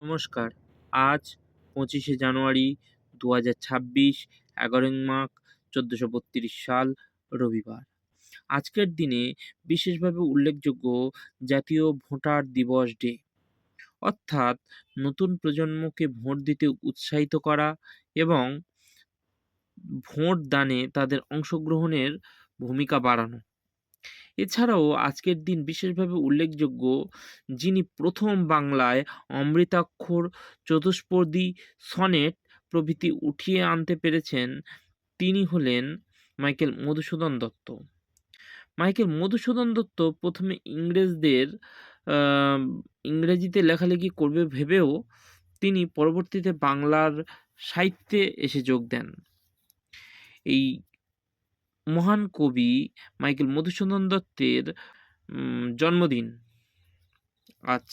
নমস্কার। আজ ২৫শে জানুয়ারি ২০২৬, ১১ই মাঘ ১৪৩২ সাল, রবিবার। আজকের দিনে বিশেষভাবে উল্লেখযোগ্য জাতীয় ভোটার দিবস ডে, অর্থাৎ নতুন প্রজন্মকে ভোট দিতে উৎসাহিত করা এবং ভোট দানে তাদের অংশগ্রহণের ভূমিকা বাড়ানো। এছাড়াও আজকের দিন বিশেষভাবে উল্লেখযোগ্য, যিনি প্রথম বাংলায় অমৃতাক্ষর, চতুষ্পদী, সনেট প্রভৃতি উঠিয়ে আনতে পেরেছেন, তিনি হলেন মাইকেল মধুসূদন দত্ত। মাইকেল মধুসূদন দত্ত প্রথমে আম ইংরেজিতে লেখালেখি করবে ভেবেও তিনি পরবর্তীতে বাংলার সাহিত্যে এসে যোগ দেন। এই মহান কবি মাইকেল মধুসূদন দত্তের জন্মদিন আজ।